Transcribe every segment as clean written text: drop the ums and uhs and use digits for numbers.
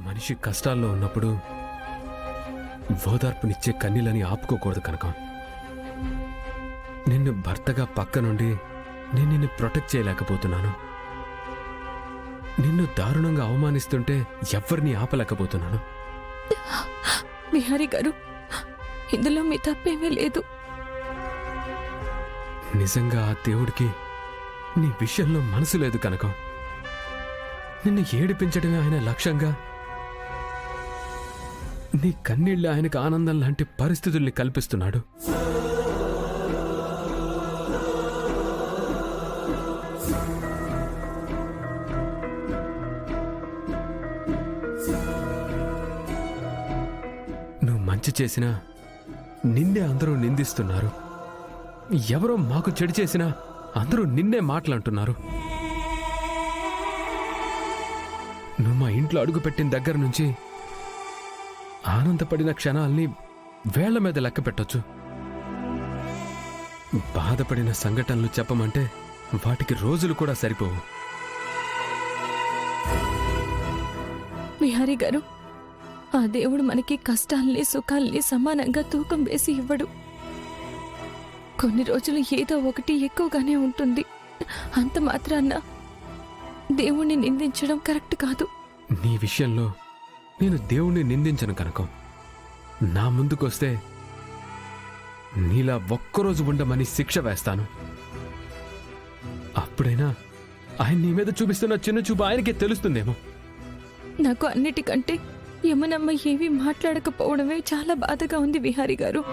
మనిషి కష్టాల్లో ఉన్నప్పుడు ఓదార్పునిచ్చే కన్నీళ్ళని ఆపుకోకూడదు కనకం. నిన్ను భర్తగా పక్క నుండి నేను నిన్ను ప్రొటెక్ట్ చేయలేకపోతున్నాను. నిన్ను దారుణంగా అవమానిస్తుంటే ఎవ్వరినీ ఆపలేకపోతున్నాను. విహారీ గారు, ఇందులో మీ తప్పేమీ లేదు. నిజంగా ఆ దేవుడికి నీ విషయంలో మనసు లేదు కనకం. నిన్ను ఏడిపించడమే ఆయన లక్ష్యంగా నీ కన్నీళ్ళు ఆయనకు ఆనందం లాంటి పరిస్థితుల్ని కల్పిస్తున్నాడు. నువ్వు మంచి చేసినా నిన్నే అందరూ నిందిస్తున్నారు. ఎవరో మాకు చెడు చేసినా అందరూ నిన్నే మాటలంటున్నారు. నువ్వు మా ఇంట్లో అడుగుపెట్టిన దగ్గర నుంచి ఆనందపడిన క్షణాల్ని వేళ్ల మీద లెక్క పెట్టొచ్చు. బాధపడిన సంఘటనలు చెప్పమంటే వాటికి రోజులు కూడా సరిపోవు. విహారీ గారు, ఆ దేవుడు మనకి కష్టాల్ని సుఖాల్ని సమానంగా తూకం వేసి ఇవ్వడు. కొన్ని రోజులు ఏదో ఒకటి ఎక్కువగానే ఉంటుంది. అంత మాత్రాన్న దేవుణ్ణి నిందించడం కరెక్ట్ కాదు. నీ విషయంలో నేను దేవుణ్ణి నిందించను కనకం. నా ముందుకొస్తే నీలా ఒక్కరోజు ఉండమని శిక్ష వేస్తాను. అప్పుడైనా ఆయన నీ మీద చూపిస్తున్న చిన్న చూపు ఆయనకే తెలుస్తుందేమో. నాకు అన్నిటికంటే యమునమ్మ ఏమీ మాట్లాడకపోవడమే చాలా బాధగా ఉంది విహారీ గారు.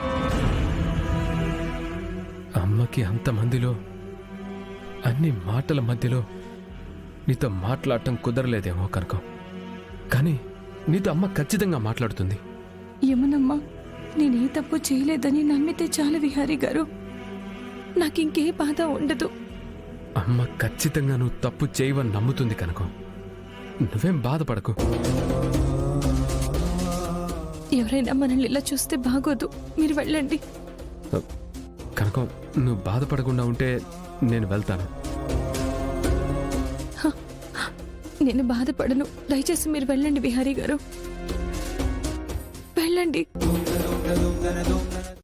అమ్మకి అంతమందిలో అన్ని మాటల మధ్యలో నీతో మాట్లాడటం కుదరలేదేమో కనకం. కానీ నీతో అమ్మ ఖచ్చితంగా మాట్లాడుతుంది. యమునమ్మ నేనే తప్పు చేయలేదని నమ్మితే చాలు విహారీ గారు, నాకింకే బాధ ఉండదు. అమ్మ ఖచ్చితంగా నువ్వు తప్పు చేయవని నమ్ముతుంది కనకం. నువ్వేం బాధపడకు. ఎవరైనా మనల్ని ఇలా చూస్తే బాగోదు, మీరు వెళ్ళండి. కనకం, నువ్వు బాధపడకుండా ఉంటే నేను వెళ్తాను. నేను బాధపడను, దయచేసి మీరు వెళ్ళండి విహారీ గారు, వెళ్ళండి.